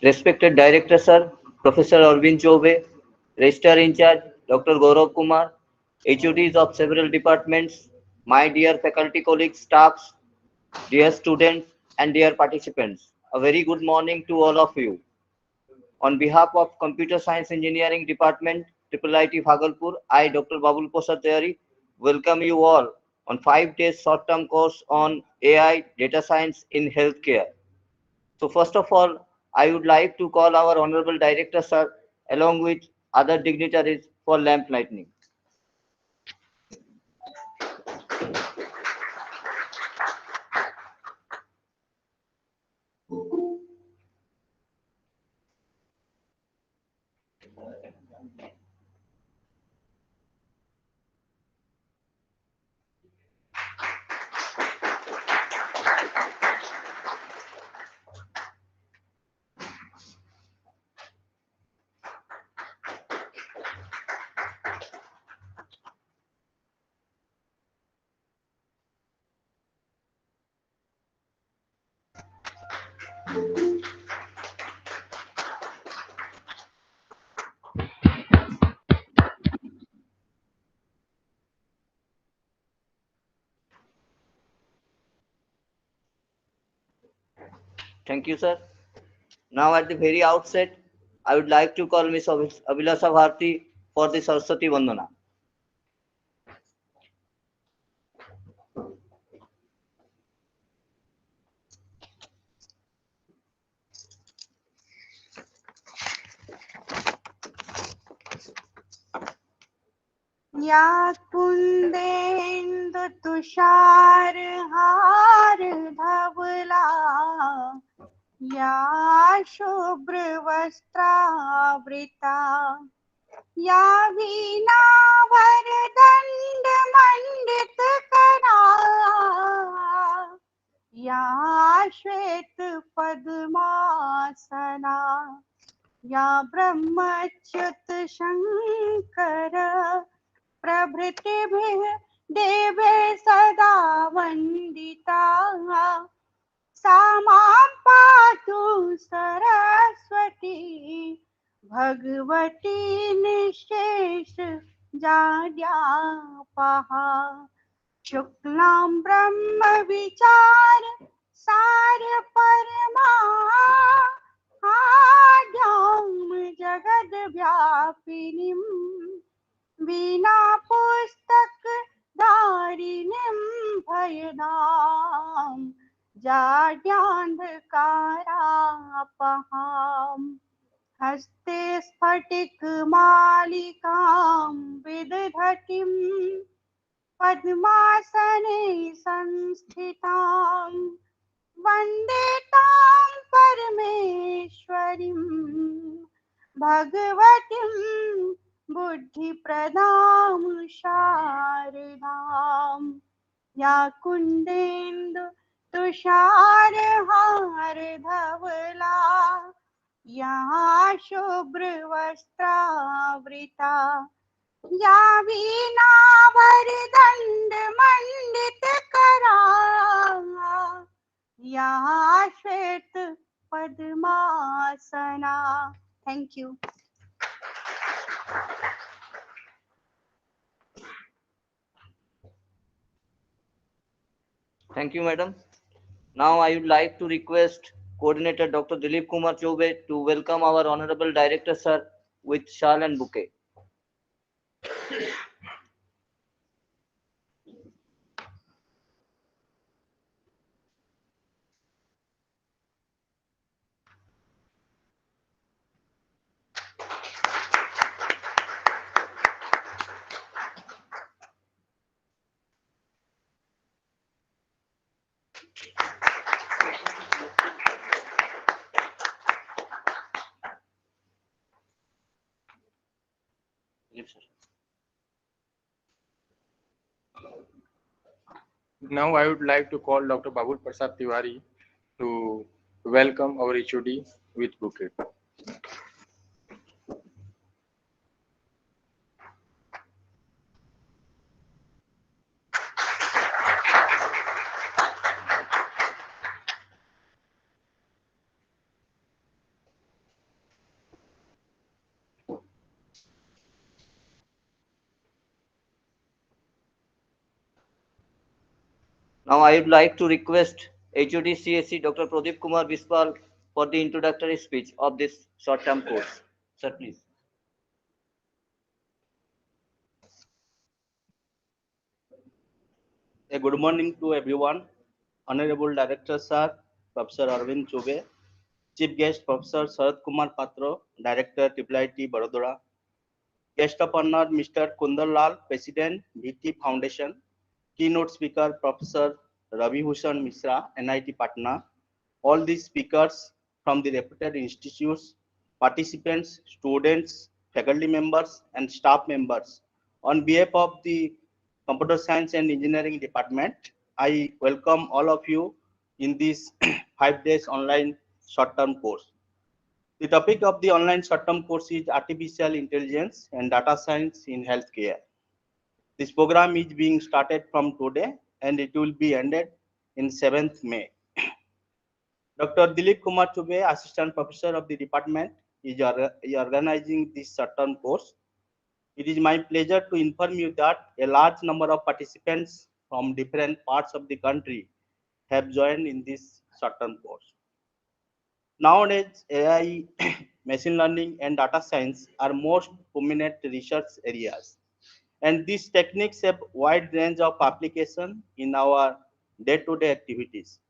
Respected Director Sir, Professor Arvind Choube, Registrar in charge, Dr. Gaurav Kumar, HODs of several departments, my dear faculty colleagues, staffs, dear students, and dear participants, a very good morning to all of you. On behalf of Computer Science Engineering Department, IIIT Bhagalpur, I, Dr. Bhagalpur, welcome you all on 5 days short-term course on AI data science in healthcare. So first of all, I would like to call our Honorable Director, sir, along with other dignitaries for lamp lighting. Thank you, sir. Now at the very outset, I would like to call Ms. Abhilasha Bharti for the Saraswati Vandana. या कुंदेन्दु तुषार हार धवला या शुभ्र वस्त्रावृता या वीणावर दंड मंडित करा या श्वेत पद्मासना या ब्रह्मच्युत शंकर प्रभृतिभिः देवे सदा वंदिता सा मां पातु सरस्वती भगवती निशेष जाड्यापहा शुक्लां ब्रह्म विचार सार परमा आद्यां जगद व्यापिनीं वीणा पुस्तक धारिणीं भयदां जाड्यान्धकारापहां हस्ते स्फटिक मालिकां विदधतीं पद्मासने संस्थितां वन्दे तां परमेश्वरीं भगवतीं बुद्धिप्रदां शारदां या कुन्देन्दु तुषारहार धवला या शुभ्रवस्त्रावृता या वीणावरदण्ड मण्डितकरा या श्वेत padmasana. Thank you. Thank you, madam. Now I would like to request Coordinator Dr. Dilip Kumar Choube to welcome our Honorable Director, sir, with shawl and bouquet. Now I would like to call Dr. Babul Prasad Tiwari to welcome our HOD with bouquet. Now I would like to request HOD CSC Dr. Pradeep Kumar Bispal for the introductory speech of this short-term course. Sir, please. A good morning to everyone. Honorable Director Sir, Professor Arvind Choube, Chief Guest Professor Sarath Kumar Patro, Director IIIT Barodara, Guest of Honor Mr. Kundal Lal, President VT Foundation, Keynote Speaker Professor Ravi Bhushan Mishra, NIT Patna, all these speakers from the reputed institutes, participants, students, faculty members, and staff members. On behalf of the Computer Science and Engineering Department, I welcome all of you in this 5 days online short-term course. The topic of the online short-term course is Artificial Intelligence and Data Science in Healthcare. This program is being started from today and it will be ended in 7th May. Dr. Dilip Kumar Choube, Assistant Professor of the Department, is organizing this short-term course. It is my pleasure to inform you that a large number of participants from different parts of the country have joined in this short-term course. Nowadays, AI, machine learning, and data science are most prominent research areas. And these techniques have wide range of application in our day-to-day activities.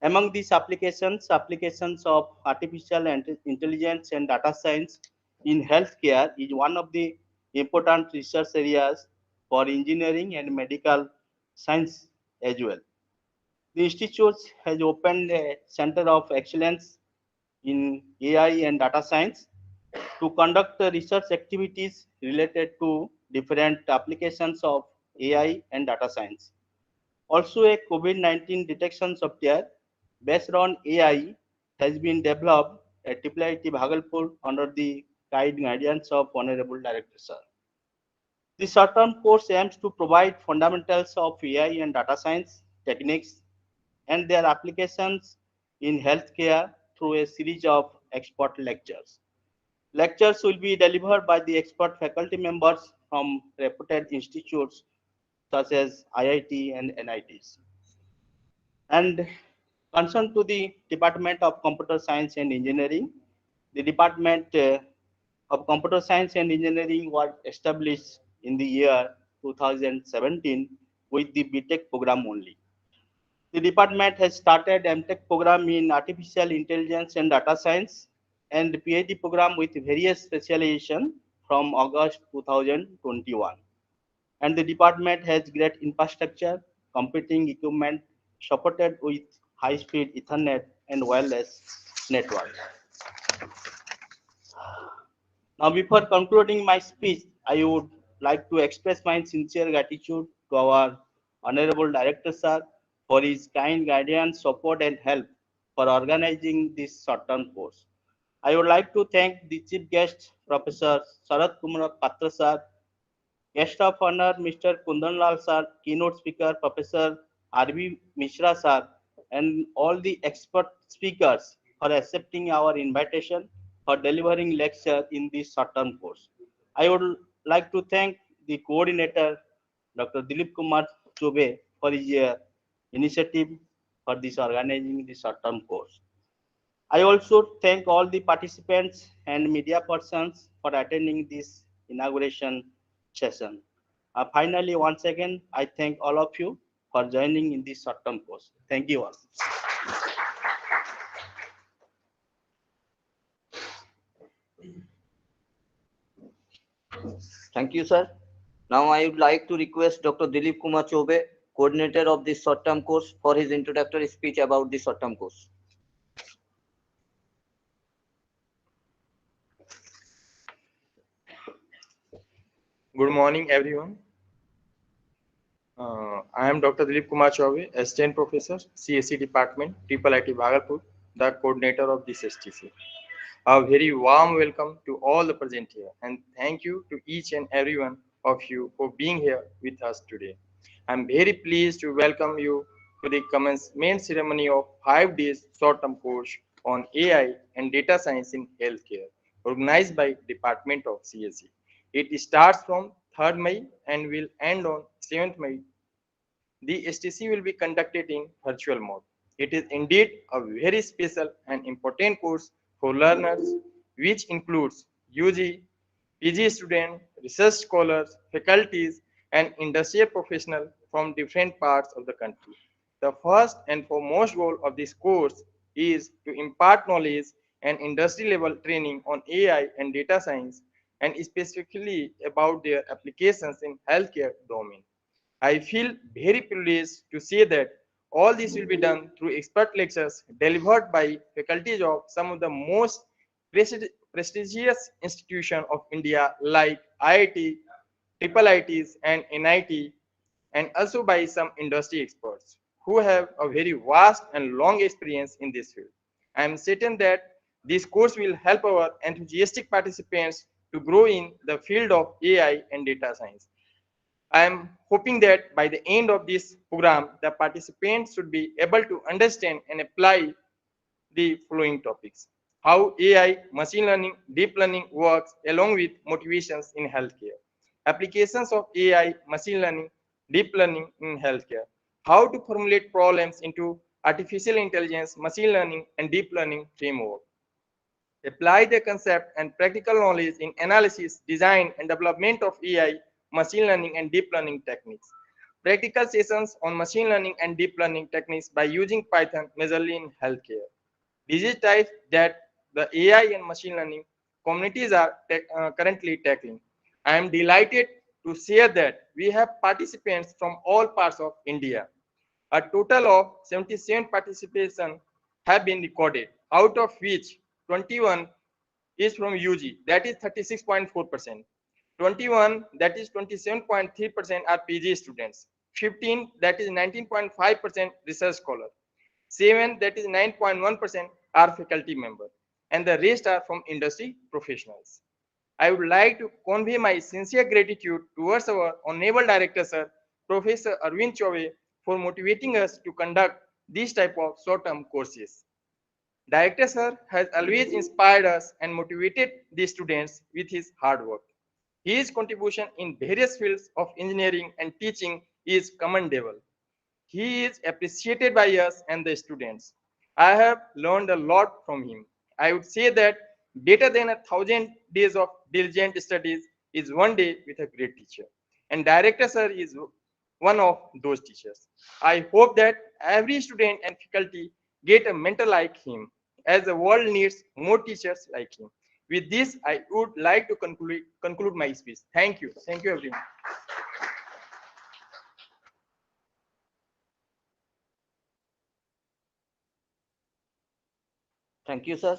Among these applications, applications of artificial intelligence and data science in healthcare is one of the important research areas for engineering and medical science as well. The institute has opened a center of excellence in AI and data science to conduct research activities related to different applications of AI and data science. Also, a COVID-19 detection software based on AI has been developed at IIIT Bhagalpur under the guidance of Honorable Director Sir. The short-term course aims to provide fundamentals of AI and data science techniques and their applications in healthcare through a series of expert lectures. Lectures will be delivered by the expert faculty members from reputed institutes such as IIT and NITs. And concerned to the Department of Computer Science and Engineering, the Department of Computer Science and Engineering was established in the year 2017 with the BTech program only. The department has started MTech program in Artificial Intelligence and Data Science and the PhD program with various specialization from August 2021. And the department has great infrastructure, computing equipment supported with high-speed Ethernet and wireless network. Now, before concluding my speech, I would like to express my sincere gratitude to our Honorable Director Sir for his kind guidance, support, and help for organizing this short-term course. I would like to thank the Chief Guest, Professor Sarath Kumar Patra Sir, Guest of Honor, Mr. Kundan Lal Sir, Keynote Speaker, Professor R.V. Mishra Sir, and all the expert speakers for accepting our invitation for delivering lecture in this short-term course. I would like to thank the coordinator, Dr. Dilip Kumar Choube, for his initiative for this organizing the short-term course. I also thank all the participants and media persons for attending this inauguration session. Finally, once again, I thank all of you for joining in this short-term course. Thank you all. Thank you, sir. Now I would like to request Dr. Dilip Kumar Choube, coordinator of this short-term course, for his introductory speech about the short-term course. Good morning, everyone. I am Dr. Dilip Kumar Choube, Assistant Professor, CSE Department, IIIT Bhagalpur, the coordinator of this STC. A very warm welcome to all the present here, and thank you to each and every one of you for being here with us today. I'm very pleased to welcome you to the commencement ceremony of 5 days short-term course on AI and data science in healthcare, organized by Department of CSE. It starts from 3rd May and will end on 7th May the STC will be conducted in virtual mode. It is indeed a very special and important course for learners, which includes UG, PG students, research scholars, faculties, and industrial professionals from different parts of the country. The first and foremost goal of this course is to impart knowledge and industry level training on AI and data science, and specifically about their applications in healthcare domain. I feel very privileged to say that all this will be done through expert lectures delivered by faculties of some of the most prestigious institutions of India like IIT, triple ITs, and NIT, and also by some industry experts who have a very vast and long experience in this field. I am certain that this course will help our enthusiastic participants to grow in the field of AI and data science. I am hoping that by the end of this program, the participants should be able to understand and apply the following topics: how AI, machine learning, deep learning works along with motivations in healthcare, applications of AI, machine learning, deep learning in healthcare, how to formulate problems into artificial intelligence, machine learning, and deep learning framework, apply the concept and practical knowledge in analysis, design, and development of AI, machine learning, and deep learning techniques. Practical sessions on machine learning and deep learning techniques by using Python majorly in healthcare. Disease types that the AI and machine learning communities are currently tackling. I am delighted to share that we have participants from all parts of India. A total of 77 participation have been recorded, out of which 21 is from UG, that is 36.4%. 21, that is 27.3% are PG students. 15, that is 19.5% research scholars. 7, that is 9.1% are faculty members. And the rest are from industry professionals. I would like to convey my sincere gratitude towards our Honorable Director, Sir, Professor Arvind Chaube, for motivating us to conduct these type of short-term courses. Director Sir has always inspired us and motivated the students with his hard work. His contribution in various fields of engineering and teaching is commendable. He is appreciated by us and the students. I have learned a lot from him. I would say that better than 1,000 days of diligent studies is one day with a great teacher. And Director Sir is one of those teachers. I hope that every student and faculty get a mentor like him, as the world needs more teachers like him. With this, I would like to conclude my speech. Thank you. Thank you, everyone. Thank you, sir.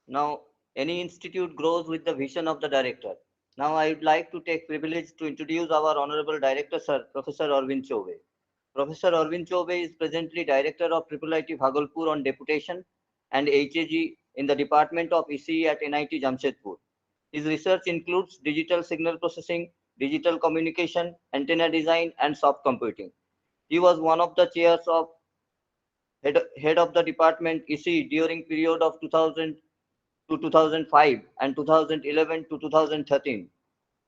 Now, any institute grows with the vision of the director. Now, I would like to take privilege to introduce our Honorable Director, Sir, Professor Arvind Chaube. Professor Arvind Chaube is presently Director of IIIT Bhagalpur on deputation and HAG in the Department of ECE at NIT Jamshedpur. His research includes digital signal processing, digital communication, antenna design, and soft computing. He was one of the chairs of head of the department ECE during period of 2000 to 2005 and 2011 to 2013.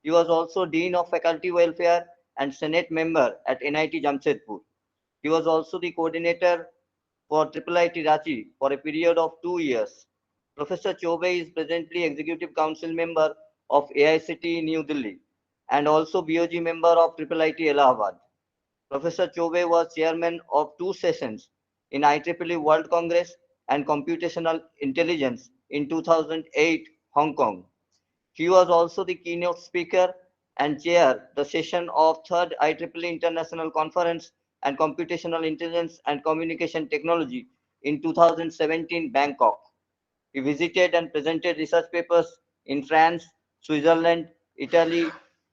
He was also Dean of Faculty Welfare and Senate member at NIT Jamshedpur. He was also the coordinator for IIIT Ranchi for a period of 2 years. Professor Chaube is presently Executive Council member of AICTE New Delhi and also BOG member of IIIT Allahabad. Professor Chaube was chairman of 2 sessions in IEEE World Congress and Computational Intelligence in 2008, Hong Kong. He was also the keynote speaker and chair the session of 3rd IEEE International Conference on Computational Intelligence and Communication Technology in 2017, Bangkok. He visited and presented research papers in France, Switzerland, Italy,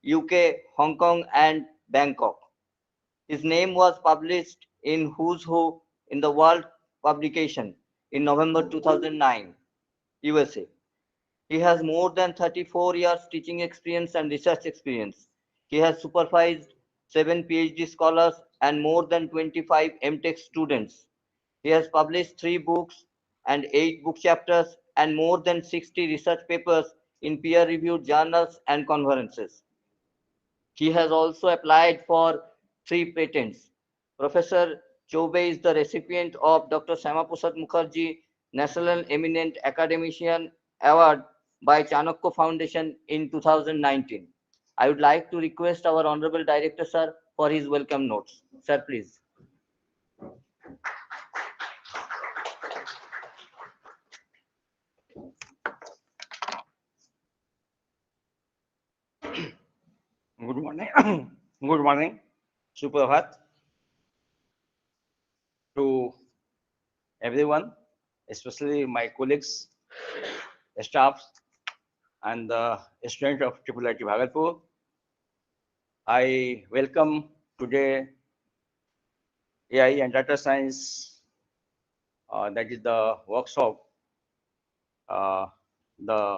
UK, Hong Kong, and Bangkok. His name was published in Who's Who in the World publication in November 2009, USA. He has more than 34 years teaching experience and research experience. He has supervised 7 PhD scholars and more than 25 MTech students. He has published 3 books and 8 book chapters and more than 60 research papers in peer-reviewed journals and conferences. He has also applied for 3 patents. Professor Choube is the recipient of Dr. Syamapusad Mukherjee National Eminent Academician Award by Chanakya Foundation in 2019. I would like to request our Honorable Director, sir, for his welcome notes. Sir, please. Good morning. Good morning. Suprabhat to everyone, especially my colleagues, staff, and the student of Triple IT Bhagalpur. I welcome today AI and Data Science, that is the workshop. The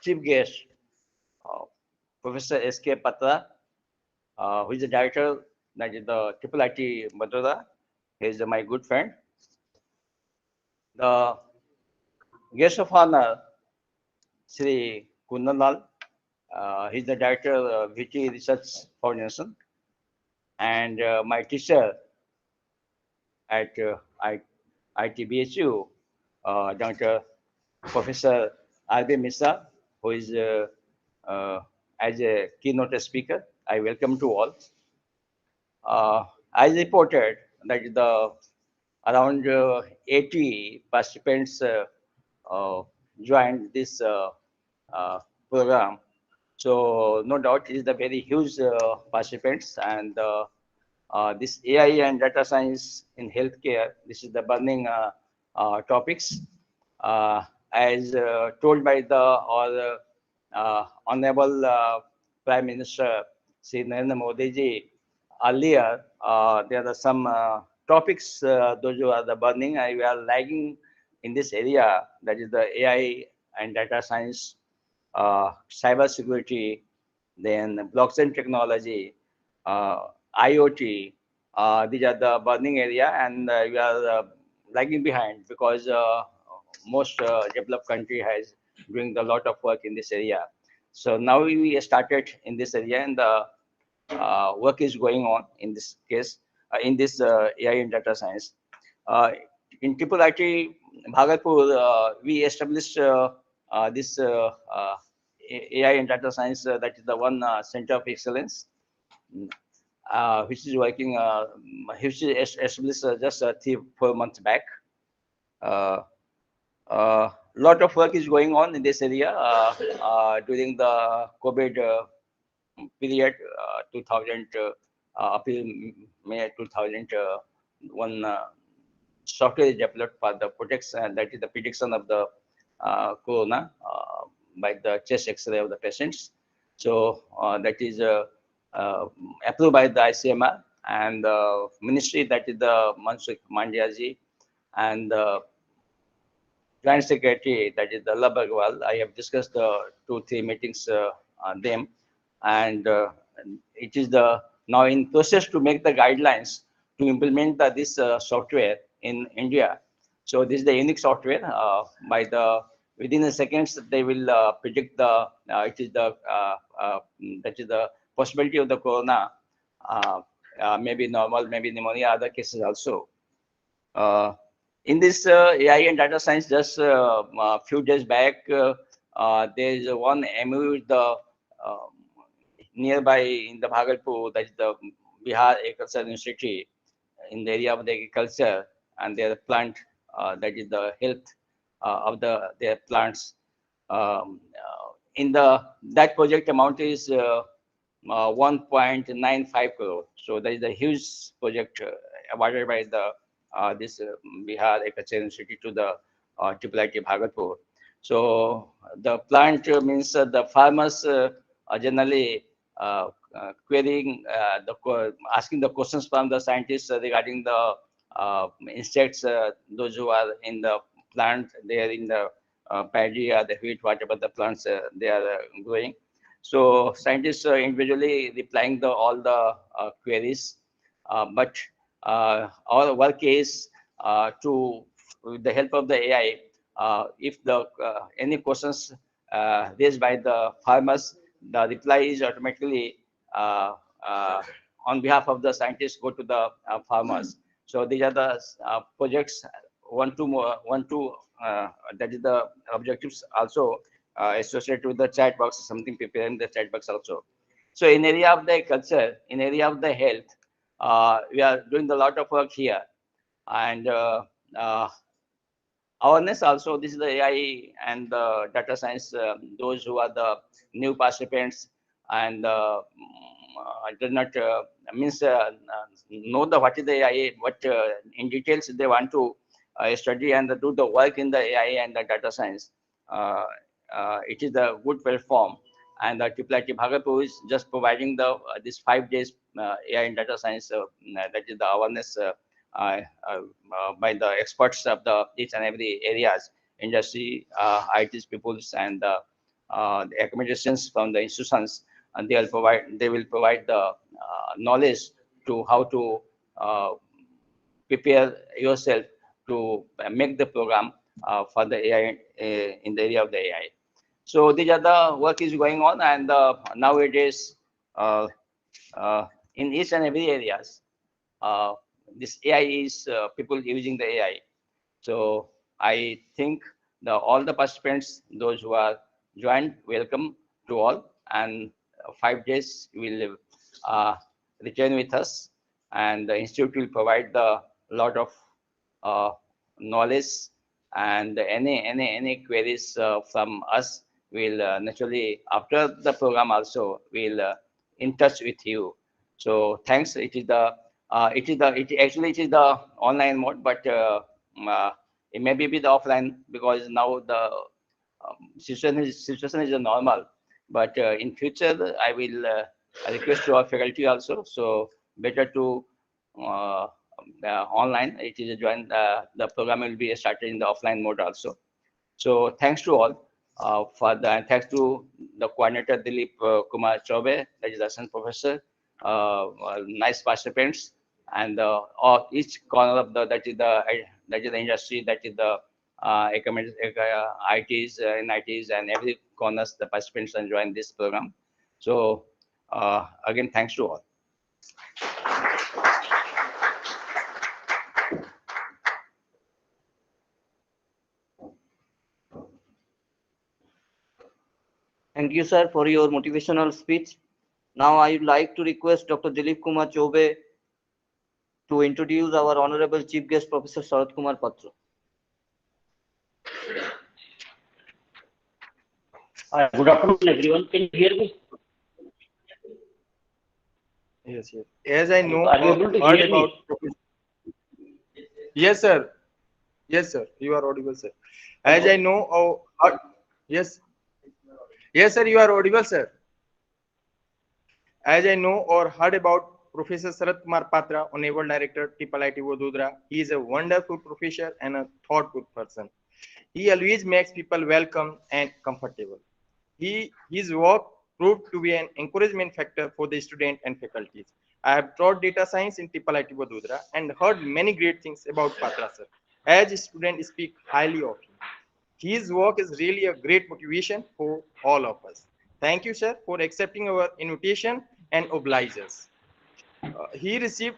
chief guest, uh, Professor S.K. Patra, who is the director, that is the Triple IT Madura. He is my good friend. The guest of honor, Sri Kundanlal, he's the director of VT Research Foundation, and my teacher at ITBSU, Dr. Professor R.B. Misa, who is as a keynote speaker. I welcome to all. As reported, that the around 80 participants uh, joined this program. So no doubt it is the very huge participants, and this AI and data science in healthcare, this is the burning topics. As told by the Honorable Prime Minister Sri Narendra Modi ji earlier, there are some topics, those who are the burning, we are lagging in this area, that is the AI and data science, cyber security, then blockchain technology, IoT. These are the burning area, and we are lagging behind because most developed country has doing a lot of work in this area. So now we started in this area, and the work is going on in this case, in this AI and data science. In Triple IT Bhagalpur, we established this AI and data science, that is the one center of excellence, which is working, which is established just 3-4 months back. Lot of work is going on in this area during the COVID period, 2000, April, May 2001. Software is developed for the protection, that is the prediction of the corona by the chest X-ray of the patients. So that is approved by the ICMR and ministry, that is the Mansukh Mandia ji, and Joint Secretary, that is the Bhagalpur. I have discussed the 2-3 meetings on them, and it is the now in process to make the guidelines to implement this software in India. So this is the unique software. By the within the seconds, they will predict the it is the that is the possibility of the corona, maybe normal, maybe pneumonia, other cases also. In this AI and data science, just a few days back, there is one MOU with the nearby in the Bhagalpur, that is the Bihar Agriculture University, in the area of the agriculture, and their plant, that is the health of their plants. In that project amount is 1.95 crore. So that is a huge project awarded by the this Bihar Agriculture University to the Triple IT Bhagalpur. So the plant means the farmers generally querying asking the questions from the scientists regarding the insects, those who are in the plant, they are in the paddy or the wheat, whatever the plants they are growing. So scientists individually replying all the queries, but our work is to, with the help of the AI, if the any questions raised by the farmers, the reply is automatically on behalf of the scientists go to the farmers. So these are the projects, that is the objectives also associated with the chat box, something preparing the chat box also. So in area of the culture, in area of the health, we are doing a lot of work here. And awareness also, this is the AI and the data science, those who are the new participants and do not means know the what is the AI, what in details they want to study and do the work in the AI and the data science. It is a good platform, and the TIIT Bhagalpur is just providing the this 5 days AI and data science, that is the awareness uh, by the experts of the each and every areas, industry, ITs peoples, and the accommodations from the institutions, and they will provide the knowledge to how to prepare yourself to make the program for the AI in the area of the AI. So these are the work is going on, and nowadays uh, in each and every areas, this AI is people using the AI. So I think all the participants, those who are joined, welcome to all, and 5 days will return with us, and the institute will provide the lot of uh, knowledge, and any queries from us will naturally after the program also will in touch with you. So thanks. It is the online mode, but it may be the offline, because now the situation is normal. But in future, I will request to our faculty also. So better to uh, online. It is join. The program will be started in the offline mode also. So thanks to all for the, and thanks to the coordinator Dilip Kumar Chaube, that is assistant professor, nice participants, and each corner of the that is the industry, that is the ITs, NITs, and every corners the participants enjoying this program. So again, thanks to all. Thank you, sir, for your motivational speech. Now I would like to request Dr. Dilip Kumar Chaube to introduce our Honorable Chief Guest, Professor Sarath Kumar Patra. Good afternoon, everyone. Can you hear me? Yes, yes. As I know, Are you able to heard hear about. me? Yes, sir. Yes, sir. You are audible, sir. As I know, yes. Yes, sir. You are audible, sir. As I know or heard about Professor Sarath Kumar Patra, Honorable Director, IIT Vadodara, he is a wonderful professor and a thoughtful person. He always makes people welcome and comfortable. His work proved to be an encouragement factor for the students and faculties. I have taught data science in IIT Vadodara and heard many great things about Patra sir. As students speak highly of him. His work is really a great motivation for all of us. Thank you, sir, for accepting our invitation and oblige us. He received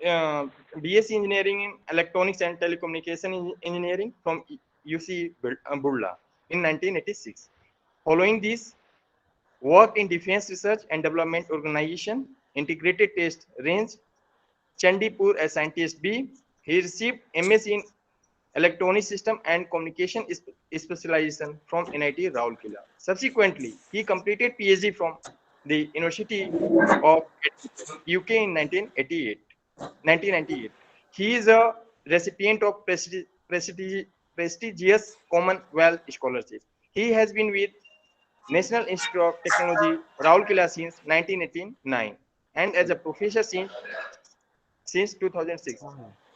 BSc Engineering in Electronics and Telecommunication Engineering from UC Burla in 1986. Following this, worked in Defense Research and Development Organization, Integrated Test Range, Chandipur as Scientist B. He received MSc in Electronic System and Communication specialization from NIT Rourkela. Subsequently, he completed PhD from the University of UK in 1998. He is a recipient of prestigious Commonwealth Scholarship. He has been with National Institute of Technology, Rourkela since 1989 and as a professor since 2006.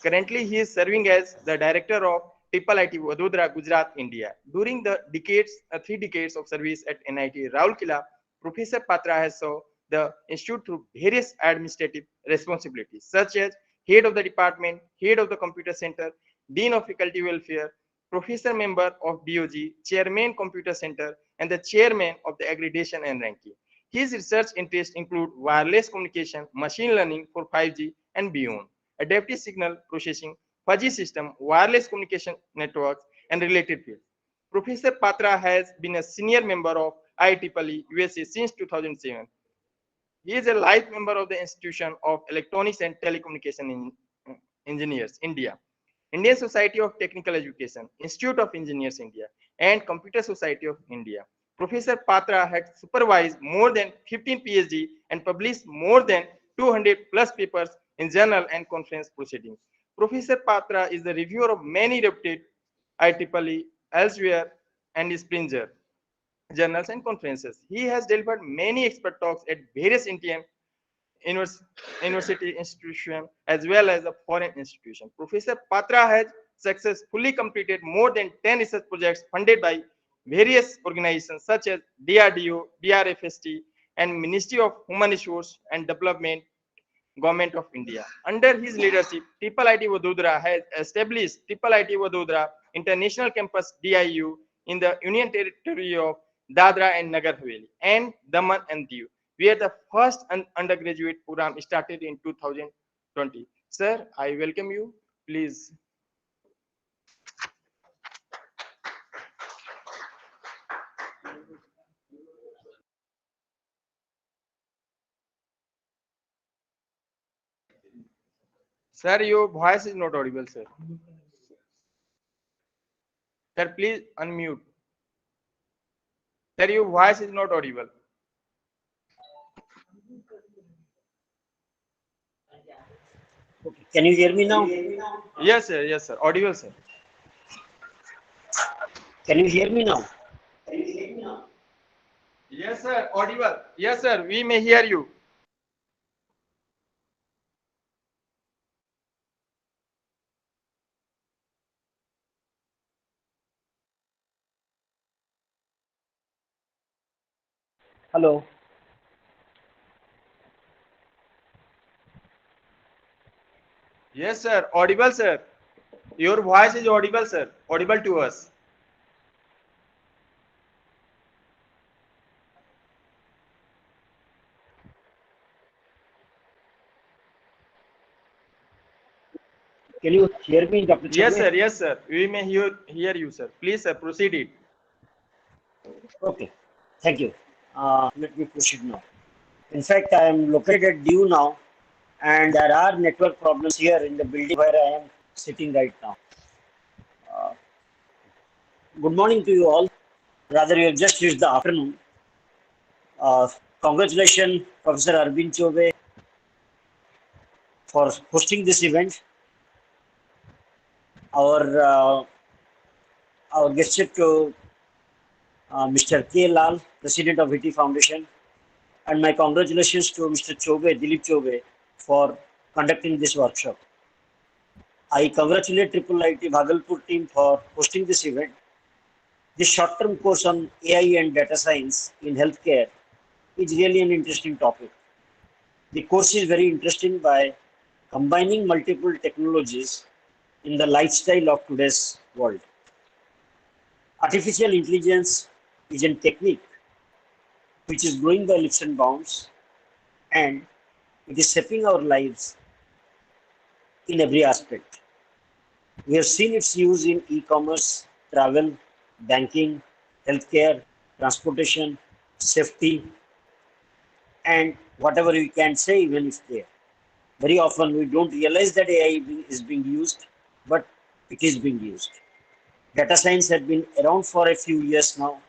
Currently, he is serving as the director of IIT Vadodara, Gujarat, India. During the decades, 3 decades of service at NIT Rourkela, Professor Patra has served the institute through various administrative responsibilities, such as head of the department, head of the computer center, dean of faculty welfare, professor member of BOG, chairman computer center, and the chairman of the aggregation and ranking. His research interests include wireless communication, machine learning for 5G and beyond, adaptive signal processing, fuzzy system, wireless communication networks, and related fields. Professor Patra has been a senior member of IEEE USA since 2007. He is a life member of the Institution of Electronics and Telecommunication Engineers, India, Indian Society of Technical Education, Institute of Engineers, India, and Computer Society of India. Professor Patra had supervised more than 15 PhD and published more than 200 plus papers in journal and conference proceedings. Professor Patra is the reviewer of many reputed IEEE, elsewhere, and Springer journals and conferences. He has delivered many expert talks at various Indian university institution as well as a foreign institution. Professor Patra has successfully completed more than 10 research projects funded by various organizations such as DRDO, DRFST, and Ministry of Human Resources and Development, Government of India. Under his leadership, Triple IT Vadodara has established Triple IT Vadodara International Campus DIU in the Union Territory of Dadra and Nagar Haveli and Daman and Diu, where the first undergraduate program started in 2020. Sir, I welcome you. Please. Sir, your voice is not audible, sir. Sir, please unmute. Sir, your voice is not audible. Can you hear me now? Yes, sir. Yes, sir. Audible, sir. Can you hear me now? Yes, sir. Audible. Yes, sir. We may hear you. Hello. Yes, sir. Audible, sir. Your voice is audible, sir. Audible to us. Can you hear me, Dr. Yes, Chobe? sir. Yes, sir. We may hear you, sir. Please, sir, proceed it. Okay. Thank you. Let me proceed now. In fact, I am located at DU now, and there are network problems here in the building where I am sitting right now. Good morning to you all. Rather, you have just reached the afternoon. Uh, Congratulations, Professor Arvind Chobe, for hosting this event. Our guest to Mr. K. Lal, President of VT Foundation, and my congratulations to Mr. Chobe, Dilip Chobe, for conducting this workshop. I congratulate Triple IT Bhagalpur team for hosting this event. This short-term course on AI and data science in healthcare is really an interesting topic. The course is very interesting by combining multiple technologies in the lifestyle of today's world. Artificial intelligence is a technique which is growing by leaps and bounds, and it is shaping our lives in every aspect. We have seen its use in e-commerce, travel, banking, healthcare, transportation, safety, and whatever we can say, even if there. Very often we don't realize that AI is being used, but it is being used. Data science has been around for a few years now,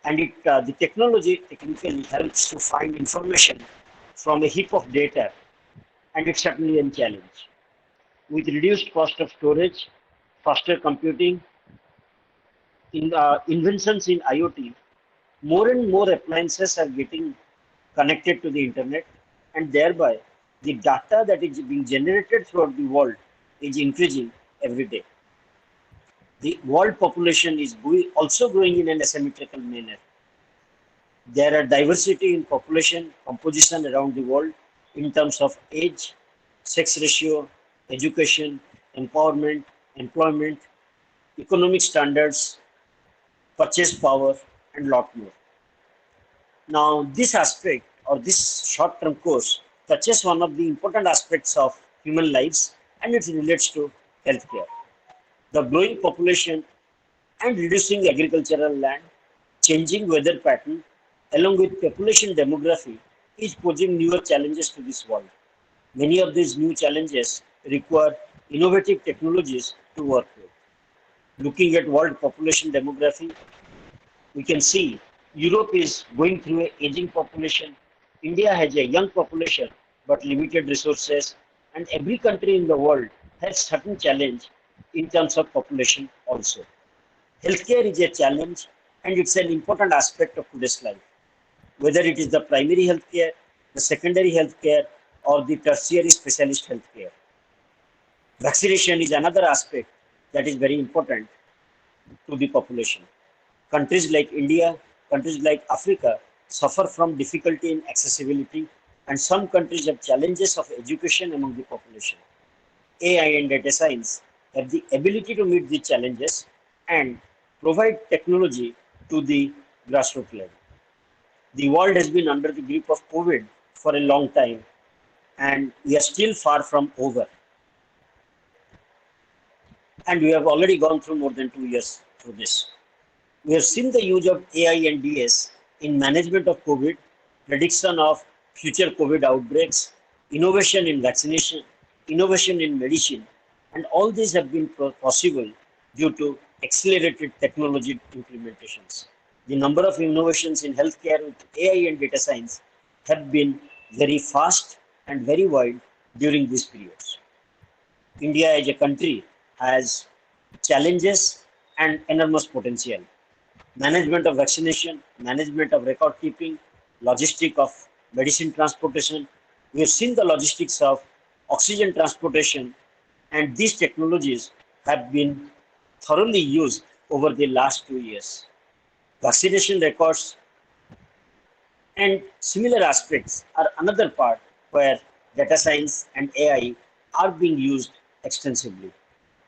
and the technology technically helps to find information from a heap of data, and it's certainly a challenge. With reduced cost of storage, faster computing, inventions in IoT, more and more appliances are getting connected to the internet, and thereby the data that is being generated throughout the world is increasing every day. The world population is also growing in an asymmetrical manner. There are diversity in population composition around the world in terms of age, sex ratio, education, empowerment, employment, economic standards, purchase power, and lot more. Now, this aspect or this short-term course touches one of the important aspects of human lives and it relates to healthcare. The growing population and reducing agricultural land, changing weather pattern, along with population demography, is posing newer challenges to this world. Many of these new challenges require innovative technologies to work with. Looking at world population demography, we can see Europe is going through an aging population. India has a young population but limited resources, and every country in the world has certain challenge in terms of population also. Healthcare is a challenge and it's an important aspect of today's life. Whether it is the primary healthcare, the secondary healthcare, or the tertiary specialist healthcare. Vaccination is another aspect that is very important to the population. Countries like India, countries like Africa suffer from difficulty in accessibility, and some countries have challenges of education among the population. AI and data science have the ability to meet these challenges and provide technology to the grassroots level. The world has been under the grip of COVID for a long time, and we are still far from over. And we have already gone through more than 2 years through this. We have seen the use of AI and DS in management of COVID, prediction of future COVID outbreaks, innovation in vaccination, innovation in medicine, and all these have been possible due to accelerated technology implementations. The number of innovations in healthcare with AI and data science have been very fast and very wide during these periods. India as a country has challenges and enormous potential. Management of vaccination, management of record keeping, logistic of medicine transportation. We have seen the logistics of oxygen transportation, and these technologies have been thoroughly used over the last 2 years. Vaccination records and similar aspects are another part where data science and AI are being used extensively.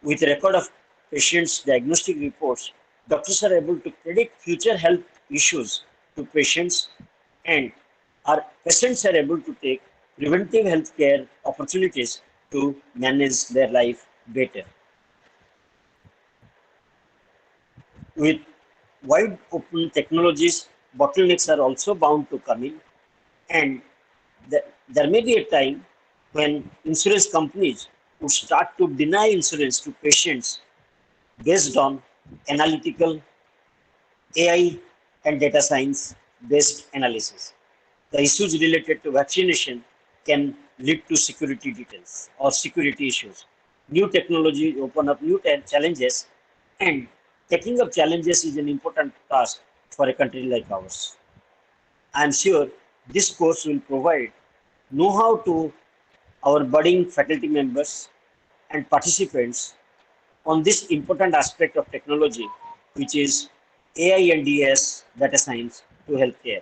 With record of patients' diagnostic reports, doctors are able to predict future health issues to patients, and our patients are able to take preventive health care opportunities to manage their life better. With wide open technologies, bottlenecks are also bound to come in, and there may be a time when insurance companies would start to deny insurance to patients based on analytical AI and data science based analysis. The issues related to vaccination can lead to security details or security issues. New technology open up new challenges, and taking up challenges is an important task for a country like ours. I am sure this course will provide know-how to our budding faculty members and participants on this important aspect of technology, which is AI and DS data science to healthcare.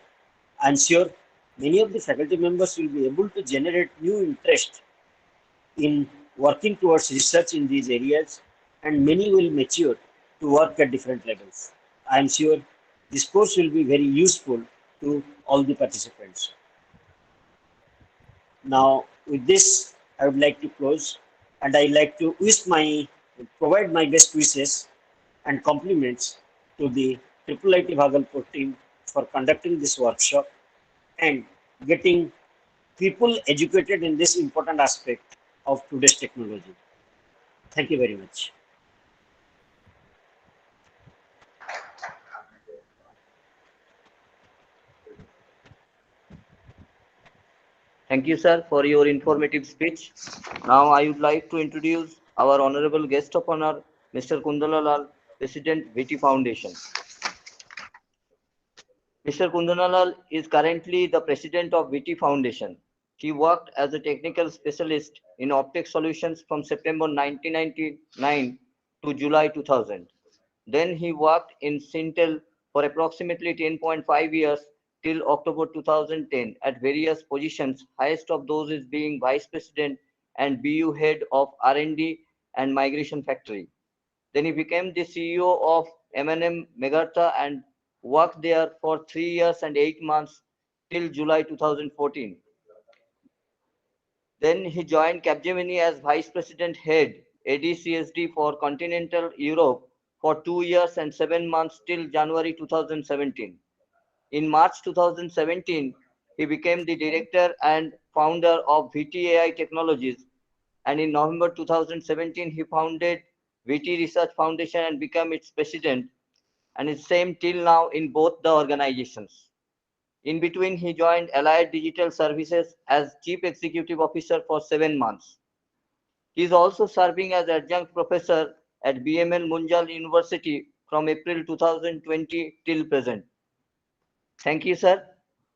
I'm sure many of the faculty members will be able to generate new interest in working towards research in these areas, and many will mature to work at different levels. I'm sure this course will be very useful to all the participants. Now, with this, I would like to close, and I like to provide my best wishes and compliments to the IIIT Bhagalpur team for conducting this workshop and getting people educated in this important aspect of today's technology. Thank you very much. Thank you, sir, for your informative speech. Now, I would like to introduce our honorable guest of honor, Mr. Kundala Lal, President, VT Foundation. Mr. Kundanalal is currently the president of VT Foundation. He worked as a technical specialist in optic solutions from September 1999 to July 2000. Then he worked in Sintel for approximately 10.5 years till October 2010 at various positions, highest of those is being vice president and BU head of R&D and migration factory. Then he became the CEO of M&M Megartha and worked there for 3 years and 8 months till July 2014. Then he joined Capgemini as Vice President Head, ADCSD for Continental Europe for 2 years and 7 months till January 2017. In March 2017, he became the director and founder of VTAI Technologies, and in November 2017, he founded VT Research Foundation and became its president, and is same till now in both the organizations. In between, he joined Allied Digital Services as Chief Executive Officer for 7 months. He is also serving as adjunct professor at BML Munjal University from April 2020 till present. Thank you, sir.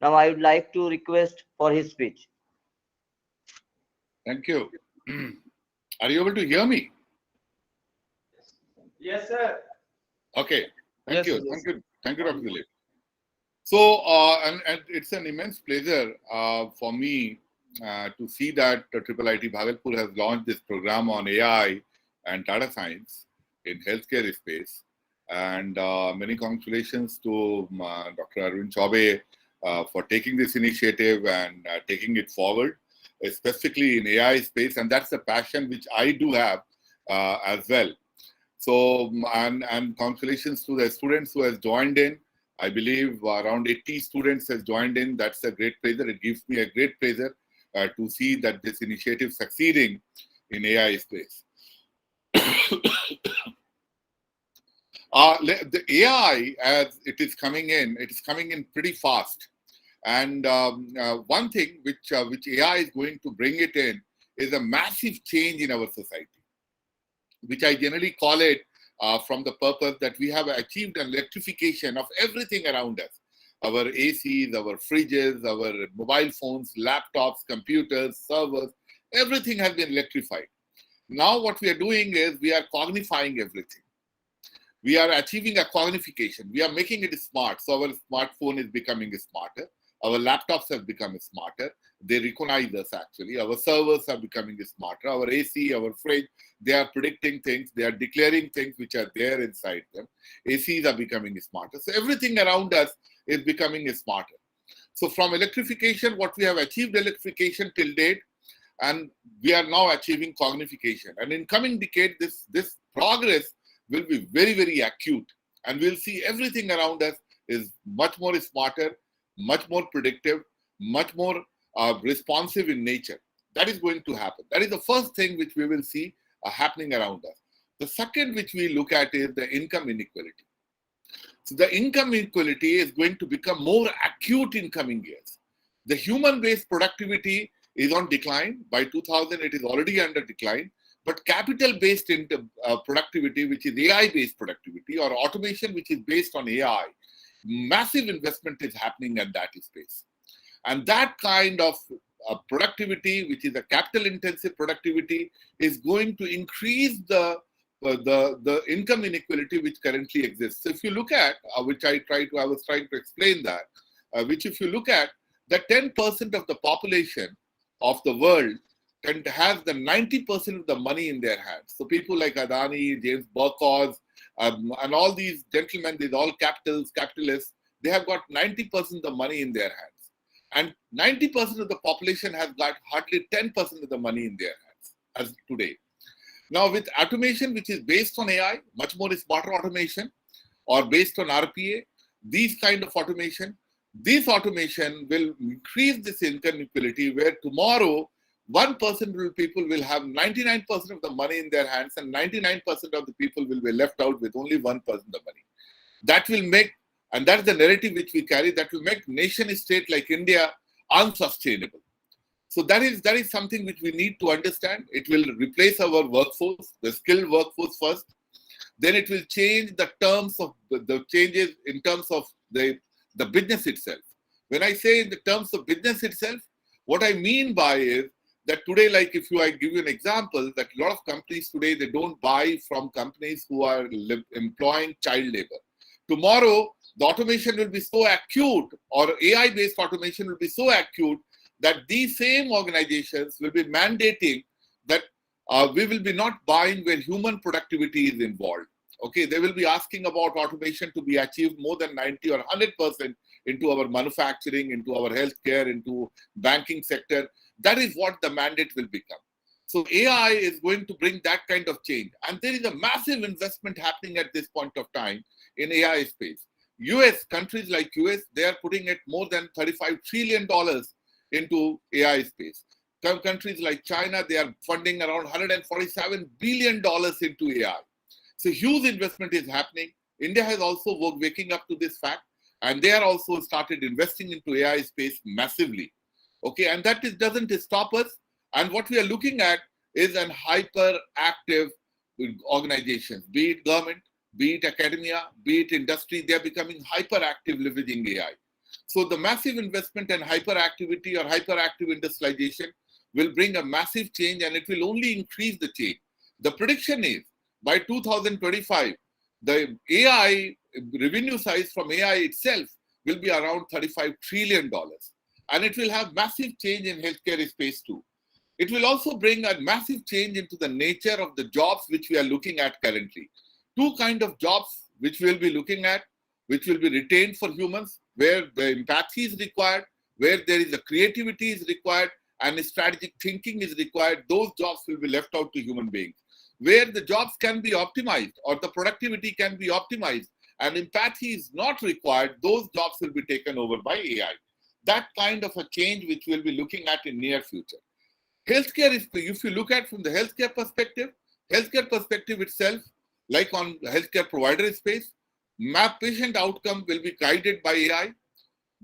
Now I would like to request for his speech. Thank you. Are you able to hear me? Yes, sir. Okay. Thank Yes, you. yes. Thank you. Thank you, Dr. Dilip. So, and it's an immense pleasure for me to see that IIIT Bhagalpur has launched this program on AI and data science in healthcare space. And many congratulations to Dr. Arvind Chaube for taking this initiative and taking it forward, specifically in AI space. And that's the passion which I do have as well. So, and congratulations to the students who has joined in. I believe around 80 students has joined in. That's a great pleasure. It gives me a great pleasure to see that this initiative succeeding in AI space. The AI, as it is coming in pretty fast. And one thing which AI is going to bring it in is a massive change in our society, which I generally call it from the purpose that we have achieved an electrification of everything around us. Our ACs, our fridges, our mobile phones, laptops, computers, servers, everything has been electrified. Now what we are doing is we are cognifying everything. We are achieving a cognification. We are making it smart. So our smartphone is becoming smarter. Our laptops have become smarter. They recognize us actually. Our servers are becoming smarter. Our AC, our fridge, they are predicting things. They are declaring things which are there inside them. ACs are becoming smarter. So everything around us is becoming smarter. So from electrification, what we have achieved electrification till date, and we are now achieving cognification. And in coming decade, this progress will be very, very acute. And we'll see everything around us is much more smarter, much more predictive, much more responsive in nature. That is going to happen. That is the first thing which we will see happening around us. The second which we look at is the income inequality. So the income inequality is going to become more acute in coming years. The human-based productivity is on decline. By 2000, it is already under decline. But capital-based productivity, which is AI-based productivity, or automation, which is based on AI, massive investment is happening at that space. And that kind of productivity, which is a capital-intensive productivity, is going to increase the income inequality which currently exists. So if you look at, I was trying to explain that, which if you look at, the 10% of the population of the world has the 90% of the money in their hands. So people like Adani, James Burkos, and all these gentlemen, these all capitalists, they have got 90% of the money in their hands. And 90% of the population has got hardly 10% of the money in their hands as today. Now with automation, which is based on AI, much more smarter automation, or based on RPA, these kind of automation, this automation will increase this income inequality where tomorrow 1% of people will have 99% of the money in their hands and 99% of the people will be left out with only 1% of the money. That will make, and that's the narrative which we carry, that will make nation state like India unsustainable. So that is something which we need to understand. It will replace our workforce, the skilled workforce first. Then it will change the terms of the changes in terms of the business itself. When I say in the terms of business itself, what I mean by is that today, like I give you an example, that a lot of companies today, they don't buy from companies who are employing child labor. Tomorrow, the automation will be so acute, or AI-based automation will be so acute, that these same organizations will be mandating that we will be not buying where human productivity is involved. Okay, they will be asking about automation to be achieved more than 90 or 100% into our manufacturing, into our healthcare, into banking sector. That is what the mandate will become. So AI is going to bring that kind of change. And there is a massive investment happening at this point of time in AI space. Countries like US, they are putting it more than $35 trillion into AI space. Some countries like China, they are funding around $147 billion into AI. So huge investment is happening. India has also waking up to this fact, and they are also started investing into AI space massively. Okay, and that doesn't stop us. And what we are looking at is an hyperactive organizations, be it government, be it academia, be it industry, they are becoming hyperactive leveraging AI. So the massive investment and hyperactivity or hyperactive industrialization will bring a massive change, and it will only increase the change. The prediction is by 2025, the AI revenue size from AI itself will be around $35 trillion. And it will have massive change in healthcare space too. It will also bring a massive change into the nature of the jobs which we are looking at currently. Two kinds of jobs which we'll be looking at, which will be retained for humans, where the empathy is required, where there is a creativity is required, and strategic thinking is required. Those jobs will be left out to human beings. Where the jobs can be optimized or the productivity can be optimized and empathy is not required, those jobs will be taken over by AI. That kind of a change which we'll be looking at in near future. Healthcare is, if you look at from the healthcare perspective itself, like on healthcare provider space, patient outcome will be guided by AI.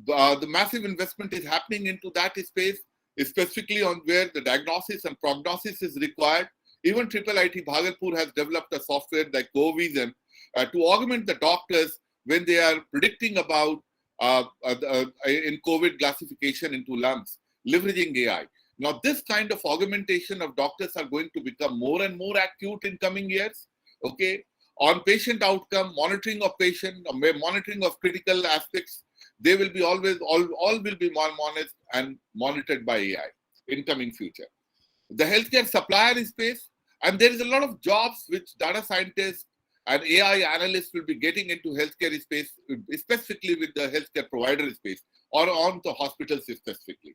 The massive investment is happening into that space, specifically on where the diagnosis and prognosis is required. Even IIIT Bhagalpur has developed a software like GoVision to augment the doctors when they are predicting about in COVID classification into lumps, leveraging AI. Now, this kind of augmentation of doctors are going to become more and more acute in coming years. Okay, on patient outcome, monitoring of patient, monitoring of critical aspects, they will be all will be monitored and monitored by AI in coming future. The healthcare supplier space, and there is a lot of jobs which data scientists and AI analysts will be getting into healthcare space, specifically with the healthcare provider space or on the hospitals specifically.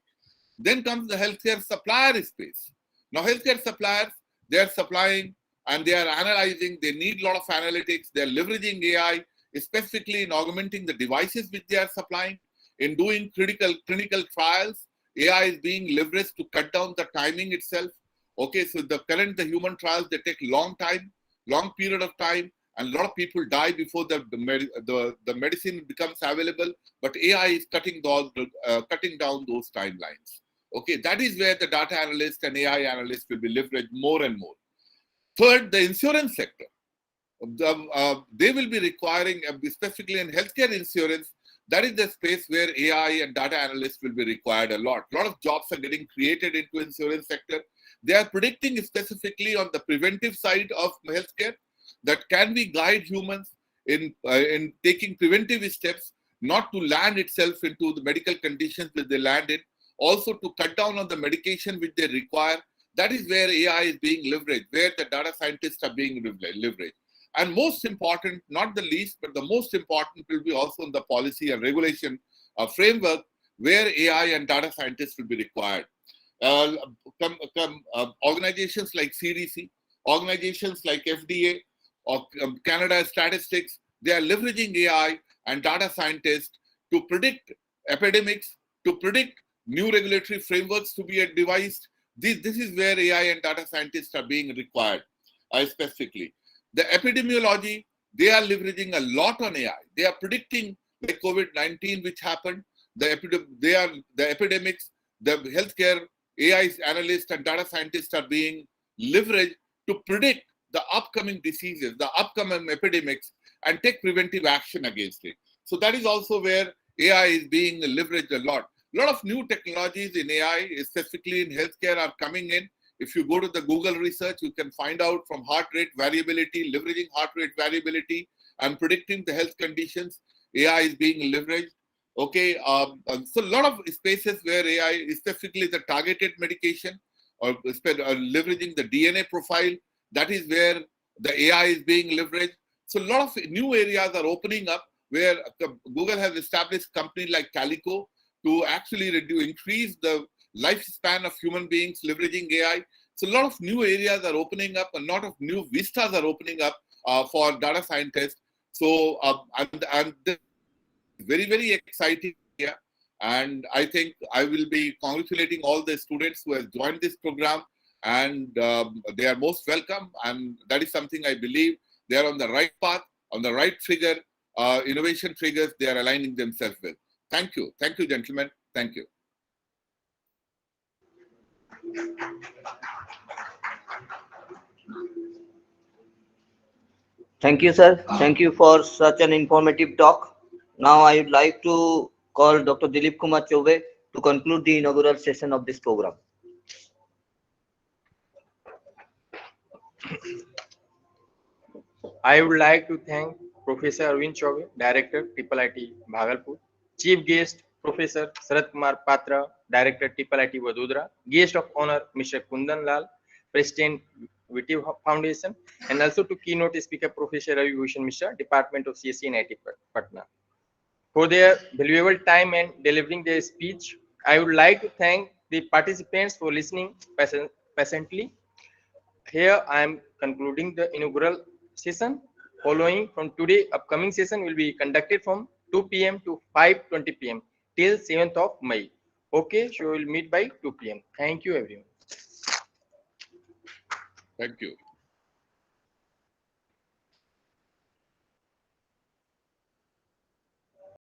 Then comes the healthcare supplier space. Now, healthcare suppliers, they are supplying and they are analyzing, they need a lot of analytics, they're leveraging AI, specifically in augmenting the devices which they are supplying, in doing clinical trials. AI is being leveraged to cut down the timing itself. Okay, so the human trials, they take long period of time, and a lot of people die before the medicine becomes available, but AI is cutting down those timelines. Okay, that is where the data analyst and AI analysts will be leveraged more and more. Third, the insurance sector. They will be requiring, specifically in healthcare insurance, that is the space where AI and data analysts will be required a lot. A lot of jobs are getting created into insurance sector. They are predicting specifically on the preventive side of healthcare that can we guide humans in taking preventive steps, not to land itself into the medical conditions that they land in, also to cut down on the medication which they require. That is where AI is being leveraged, where the data scientists are being leveraged. And most important, not the least, but the most important will be also in the policy and regulation framework where AI and data scientists will be required. Organizations like CDC, organizations like FDA, or Canada Statistics, they are leveraging AI and data scientists to predict epidemics, to predict new regulatory frameworks to be devised. This is where AI and data scientists are being required specifically. The epidemiology, they are leveraging a lot on AI. They are predicting like COVID-19, which happened, the epidemics, the healthcare AI analysts and data scientists are being leveraged to predict the upcoming diseases, the upcoming epidemics, and take preventive action against it. So that is also where AI is being leveraged a lot. A lot of new technologies in AI, specifically in healthcare, are coming in. If you go to the Google research, you can find out from heart rate variability, leveraging heart rate variability and predicting the health conditions. AI is being leveraged. Okay, so a lot of spaces where AI, specifically the targeted medication or leveraging the DNA profile, that is where the AI is being leveraged. So a lot of new areas are opening up where Google has established companies like Calico to actually increase the lifespan of human beings leveraging AI. So a lot of new areas are opening up, a lot of new vistas are opening up for data scientists. So and this is very, very exciting here. And I think I will be congratulating all the students who have joined this program, and they are most welcome. And that is something I believe they are on the right path, on the right trigger, innovation triggers they are aligning themselves with. Thank you, gentlemen. Thank you. Thank you, sir. Thank you for such an informative talk. Now I would like to call Dr. Dilip Kumar Chaube to conclude the inaugural session of this program. I would like to thank Professor Arvind Chaube, Director, IIIT Bhagalpur, Chief Guest, Professor Sharat Kumar Patra, Director, IIIT Vadodara, Guest of Honor, Mr. Kundan Lal, President, VT Foundation, and also to keynote speaker, Professor Ravi Bhushan Mishra, Department of CSE and IT Patna. For their valuable time and delivering their speech, I would like to thank the participants for listening patiently. Here I am concluding the inaugural session. Following from today, upcoming session will be conducted from 2 p.m. to 5:20 p.m. till 7th of May. Okay, so we will meet by 2 p.m. Thank you, everyone. Thank you.